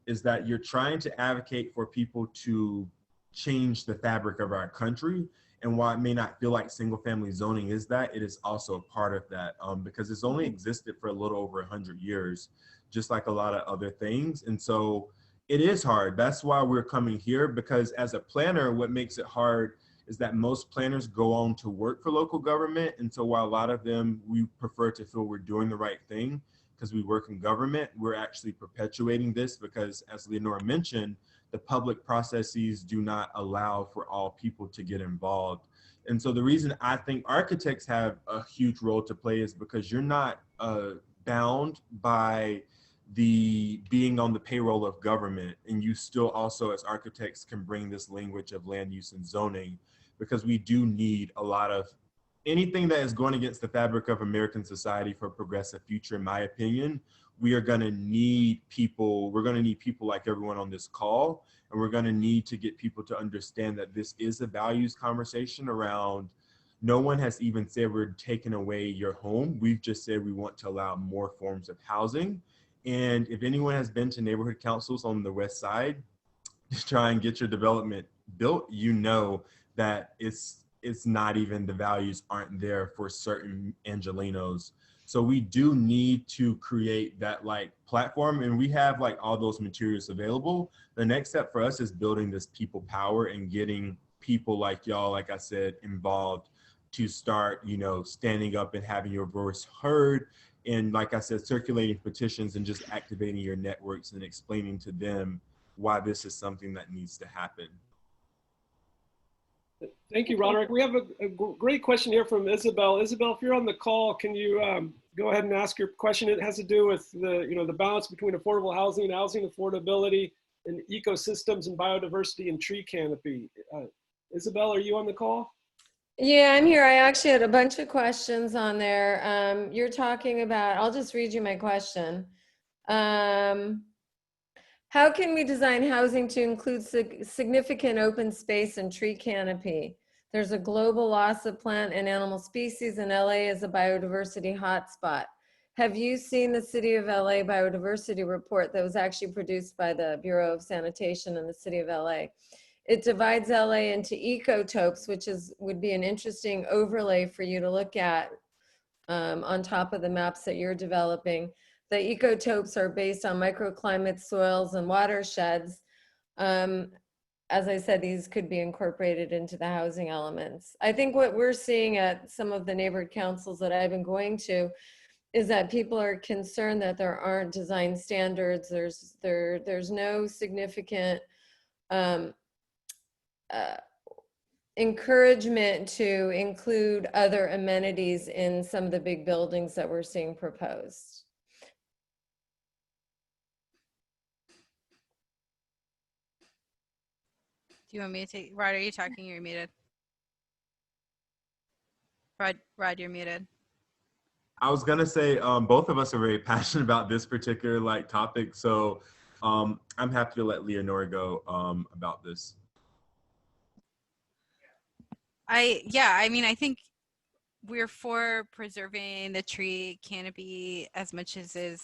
is that you're trying to advocate for people to change the fabric of our country. And while it may not feel like single family zoning is that, it is also a part of that, because it's only existed for a little over 100 years, just like a lot of other things. And so it is hard. That's why we're coming here, because as a planner, what makes it hard is that most planners go on to work for local government. And so while a lot of them, we prefer to feel we're doing the right thing, because we work in government, we're actually perpetuating this because, as Leonora mentioned, the public processes do not allow for all people to get involved. And so the reason I think architects have a huge role to play is because you're not bound by the being on the payroll of government, and you still also as architects can bring this language of land use and zoning, because we do need a lot of anything that is going against the fabric of American society for a progressive future. In my opinion, we are going to need people, we're going to need people like everyone on this call, and we're going to need to get people to understand that this is a values conversation around, no one has even said we're taking away your home. We've just said we want to allow more forms of housing. And if anyone has been to neighborhood councils on the west side to try and get your development built, you know that it's not even, the values aren't there for certain Angelenos. So we do need to create that like platform, and we have like all those materials available. The next step for us is building this people power and getting people like y'all, like I said, involved to start, you know, standing up and having your voice heard. And like I said, circulating petitions and just activating your networks and explaining to them why this is something that needs to happen. Thank you, Roderick. We have a great question here from Isabel. Isabel, if you're on the call, can you go ahead and ask your question? It has to do with the, you know, the balance between affordable housing and housing affordability and ecosystems and biodiversity and tree canopy. Isabel, are you on the call? Yeah, I'm here. I actually had a bunch of questions on there. You're talking about, I'll just read you my question. How can we design housing to include significant open space and tree canopy? There's a global loss of plant and animal species, and LA is a biodiversity hotspot. Have you seen the City of LA biodiversity report that was actually produced by the Bureau of Sanitation in the City of LA? It divides LA into ecotopes, which would be an interesting overlay for you to look at on top of the maps that you're developing. The ecotopes are based on microclimates, soils, and watersheds. As I said, these could be incorporated into the housing elements. I think what we're seeing at some of the neighborhood councils that I've been going to is that people are concerned that there aren't design standards. There's no significant encouragement to include other amenities in some of the big buildings that we're seeing proposed. Do you want me to take, Rod, are you talking? You're muted. Rod, you're muted. I was gonna say, both of us are very passionate about this particular like topic. So I'm happy to let Leonora go about this. I mean, I think we're for preserving the tree canopy as much as is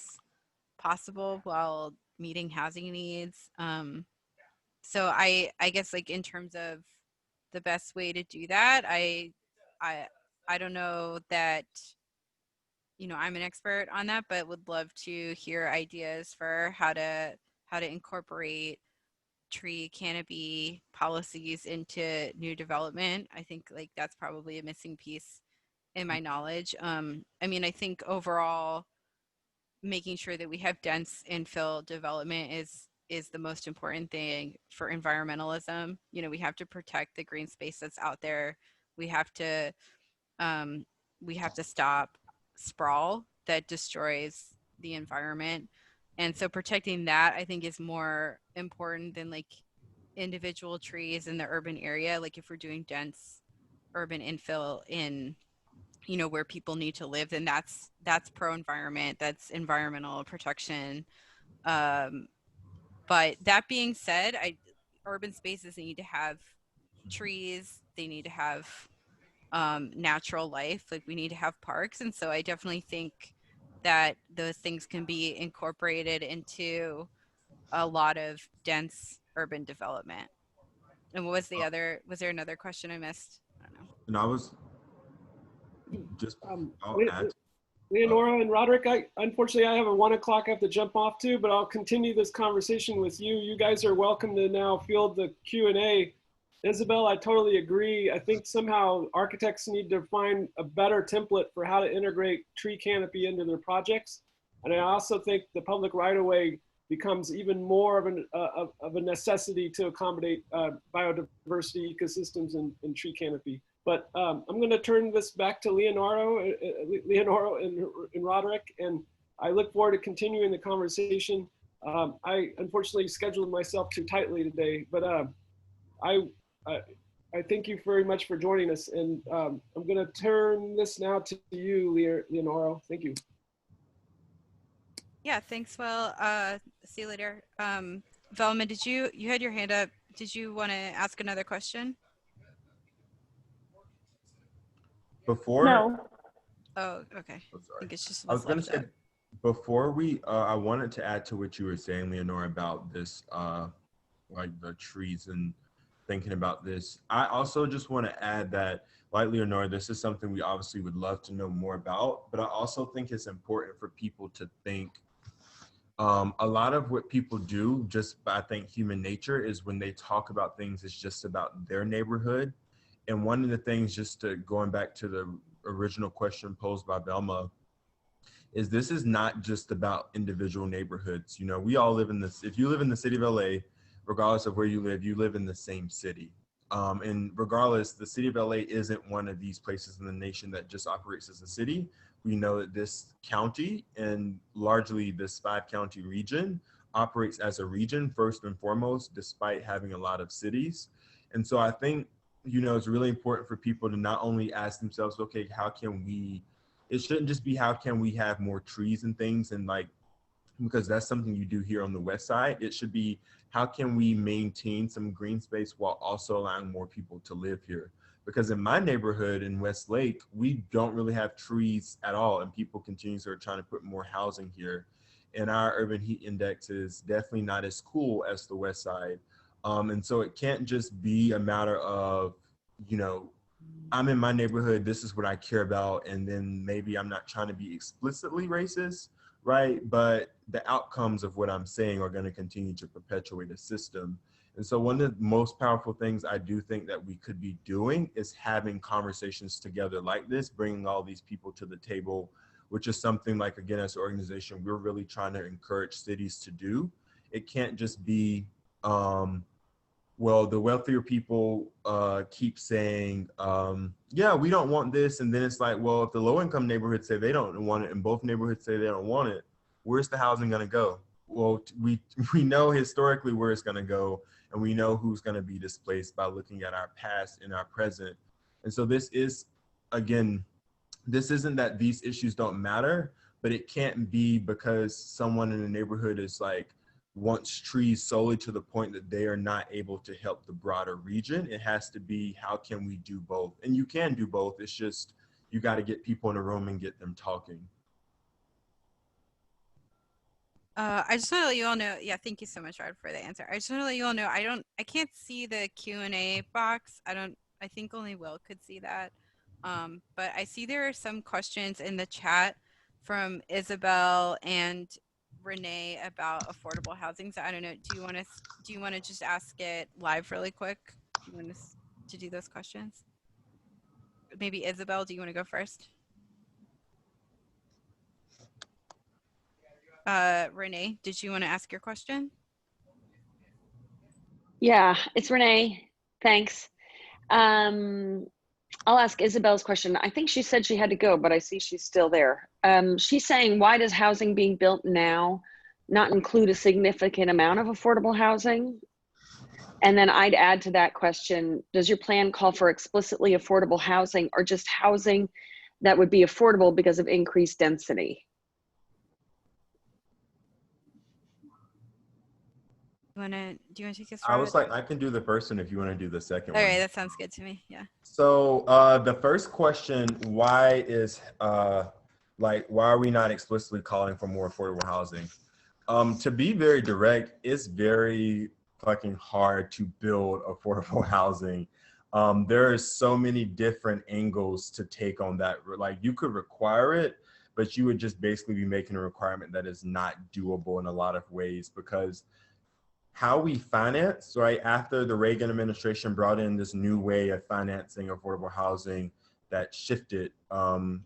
possible while meeting housing needs. So I guess like in terms of the best way to do that, I don't know that, you know, I'm an expert on that, but would love to hear ideas for how to incorporate tree canopy policies into new development. I think like that's probably a missing piece in my knowledge. I mean, I think overall making sure that we have dense infill development is the most important thing for environmentalism. You know, we have to protect the green space that's out there. We have to stop sprawl that destroys the environment. And so protecting that, I think, is more important than like individual trees in the urban area. Like if we're doing dense urban infill in, you know, where people need to live, then that's pro-environment, that's environmental protection. But that being said, urban spaces need to have trees, they need to have natural life, like we need to have parks. And so I definitely think that those things can be incorporated into a lot of dense urban development. And what was the other, was there another question I missed? I don't know. And I was just, I'll add. Leonora and Roderick, unfortunately I have a 1 o'clock I have to jump off to, but I'll continue this conversation with you. You guys are welcome to now field the Q&A. Isabel, I totally agree. I think somehow architects need to find a better template for how to integrate tree canopy into their projects. And I also think the public right-of-way becomes even more of a necessity to accommodate biodiversity, ecosystems, and tree canopy. But I'm going to turn this back to Leonardo and Roderick, and I look forward to continuing the conversation. I unfortunately scheduled myself too tightly today, but I thank you very much for joining us. And I'm going to turn this now to you, Leonardo. Thank you. Yeah, thanks. Well, see you later. Velma, you had your hand up. Did you want to ask another question? Before, No. Oh, okay. oh, I sorry. think it's just I was what's going to left say, up. before we, I wanted to add to what you were saying, Leonora, about this, like the trees and thinking about this. I also just want to add that, like Leonora, this is something we obviously would love to know more about, but I also think it's important for people to think. A lot of what people do, just by, I think, human nature, is when they talk about things, it's just about their neighborhood. And one of the things, just to going back to the original question posed by Velma, is this is not just about individual neighborhoods. You know, we all live in this, if you live in the city of LA, regardless of where you live in the same city. And regardless, the city of LA isn't one of these places in the nation that just operates as a city. We know that this county and largely this 5-county region operates as a region first and foremost, despite having a lot of cities. And so I think, you know, it's really important for people to not only ask themselves, okay, how can we, it shouldn't just be how can we have more trees and things, and like, because that's something you do here on the west side. It should be, how can we maintain some green space while also allowing more people to live here? Because in my neighborhood in Westlake, we don't really have trees at all, and people continuously are trying to put more housing here. And our urban heat index is definitely not as cool as the west side. And so it can't just be a matter of, you know, I'm in my neighborhood, this is what I care about, and then maybe I'm not trying to be explicitly racist, right? But the outcomes of what I'm saying are going to continue to perpetuate a system. And so one of the most powerful things I do think that we could be doing is having conversations together like this, bringing all these people to the table, which is something like, again, as an organization, we're really trying to encourage cities to do. It can't just be, well, the wealthier people keep saying, yeah, we don't want this. And then it's like, well, if the low income neighborhoods say they don't want it and both neighborhoods say they don't want it, where's the housing going to go? Well, we know historically where it's going to go, and we know who's going to be displaced by looking at our past and our present. And so this is, again, this isn't that these issues don't matter, but it can't be because someone in the neighborhood is like, wants trees solely to the point that they are not able to help the broader region. It has to be, how can we do both? And you can do both. It's just, you got to get people in a room and get them talking. I just want to let you all know. Yeah, thank you so much, Rod, for the answer. I just want to let you all know. I can't see the Q&A box. I think only Will could see that. But I see there are some questions in the chat from Isabel and Renee about affordable housing. So I don't know. Do you want to just ask it live really quick? Do you want us to do those questions? Maybe Isabel, do you want to go first? Renee, did you want to ask your question? Yeah, it's Renee. Thanks. I'll ask Isabel's question. I think she said she had to go, but I see she's still there. She's saying, why does housing being built now not include a significant amount of affordable housing? And then I'd add to that question, does your plan call for explicitly affordable housing or just housing that would be affordable because of increased density? Do you want to take this? I was like, I can do the first one if you want to do the second one. All right, that sounds good to me. Yeah. So the first question, why are we not explicitly calling for more affordable housing? To be very direct, it's very fucking hard to build affordable housing. There are so many different angles to take on that. Like, you could require it, but you would just basically be making a requirement that is not doable in a lot of ways, because how we finance, right, after the Reagan administration brought in this new way of financing affordable housing that shifted the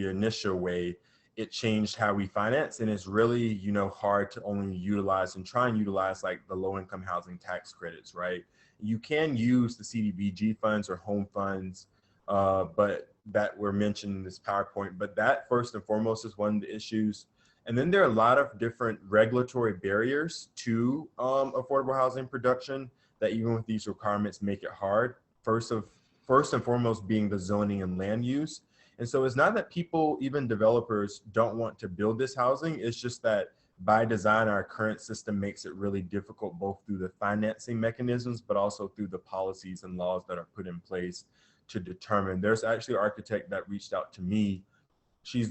initial way, it changed how we finance. And it's really, you know, hard to only utilize and try and utilize like the low income housing tax credits, right? You can use the CDBG funds or home funds, but that were mentioned in this PowerPoint, but that first and foremost is one of the issues. And then there are a lot of different regulatory barriers to affordable housing production that even with these requirements make it hard. First and foremost being the zoning and land use. And so it's not that people, even developers, don't want to build this housing. It's just that by design, our current system makes it really difficult, both through the financing mechanisms, but also through the policies and laws that are put in place to determine. There's actually an architect that reached out to me. She's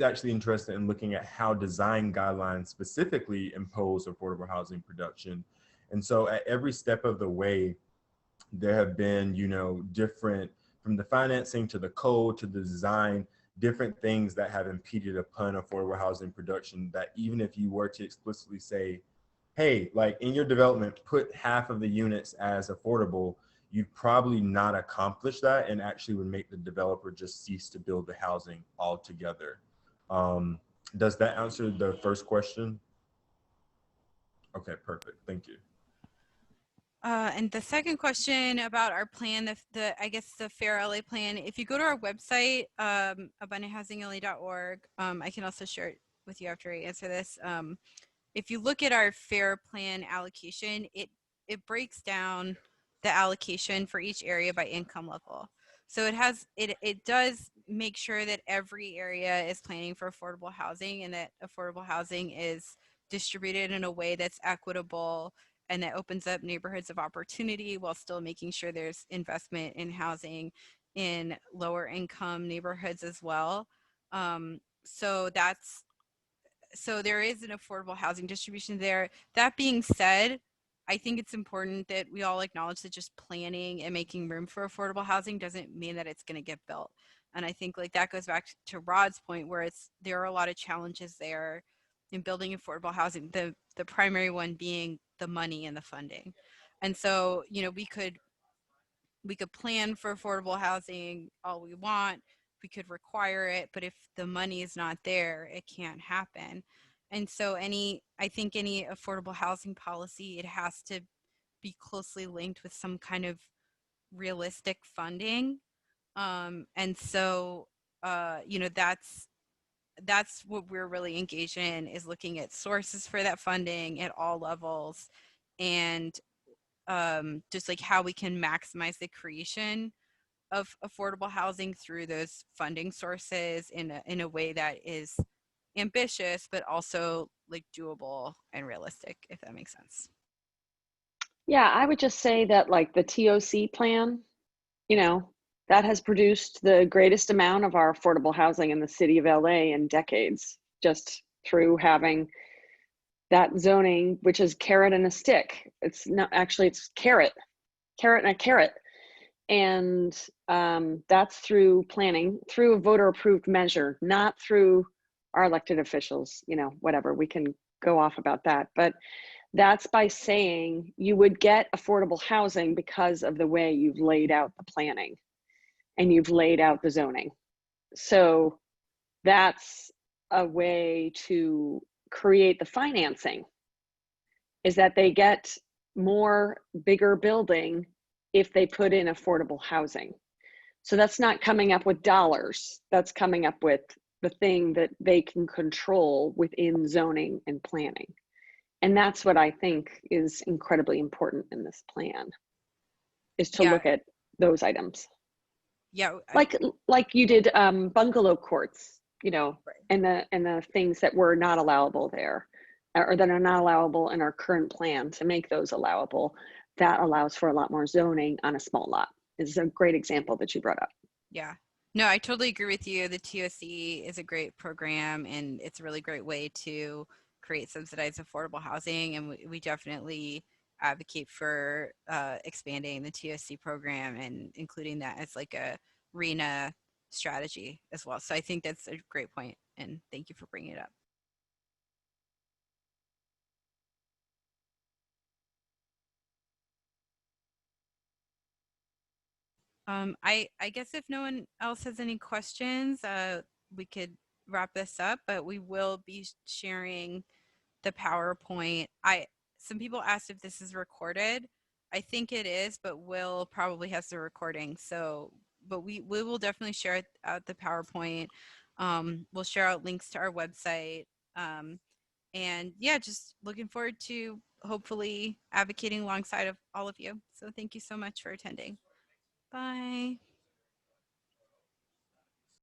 actually interested in looking at how design guidelines specifically impose affordable housing production. And so at every step of the way, there have been, you know, different, from the financing to the code to the design, different things that have impeded upon affordable housing production, that even if you were to explicitly say, hey, like in your development, put half of the units as affordable, you'd probably not accomplish that and actually would make the developer just cease to build the housing altogether. Does that answer the first question? Okay, perfect. Thank you. And the second question about our plan, I guess the Fair LA plan, if you go to our website, abundanthousinglA.org, I can also share it with you after I answer this. If you look at our Fair plan allocation, it breaks down the allocation for each area by income level. So it does make sure that every area is planning for affordable housing and that affordable housing is distributed in a way that's equitable and that opens up neighborhoods of opportunity while still making sure there's investment in housing in lower income neighborhoods as well. So there is an affordable housing distribution there. That being said, I think it's important that we all acknowledge that just planning and making room for affordable housing doesn't mean that it's going to get built. And I think like that goes back to Rod's point where there are a lot of challenges there in building affordable housing. The primary one being the money and the funding. And so, you know, we could plan for affordable housing all we want. We could require it, but if the money is not there, it can't happen. And so I think any affordable housing policy, it has to be closely linked with some kind of realistic funding. And so, you know, that's what we're really engaged in, is looking at sources for that funding at all levels, and just like how we can maximize the creation of affordable housing through those funding sources in a way that is ambitious, but also like doable and realistic, if that makes sense. Yeah, I would just say that like the TOC plan, you know, that has produced the greatest amount of our affordable housing in the city of LA in decades, just through having that zoning, which is carrot and a stick. It's not actually, it's carrot and a carrot. And that's through planning, through a voter approved measure, not through our elected officials, you know, whatever, we can go off about that. But that's by saying you would get affordable housing because of the way you've laid out the planning and you've laid out the zoning. So that's a way to create the financing, is that they get more bigger building if they put in affordable housing. So that's not coming up with dollars, that's coming up with the thing that they can control within zoning and planning. And that's what I think is incredibly important in this plan, is to look at those items. Yeah. Like you did bungalow courts, you know, right. and the things that were not allowable there, or that are not allowable in our current plan, to make those allowable. That allows for a lot more zoning on a small lot. This is a great example that you brought up. Yeah. No, I totally agree with you. The TOC is a great program, and it's a really great way to create subsidized affordable housing. And we definitely advocate for expanding the TOC program and including that as like a RENA strategy as well. So I think that's a great point, and thank you for bringing it up. I guess if no one else has any questions, we could wrap this up, but we will be sharing the PowerPoint. Some people asked if this is recorded. I think it is, but Will probably has the recording. So, but we will definitely share out the PowerPoint. We'll share out links to our website. And yeah, just looking forward to hopefully advocating alongside of all of you. So thank you so much for attending. Bye.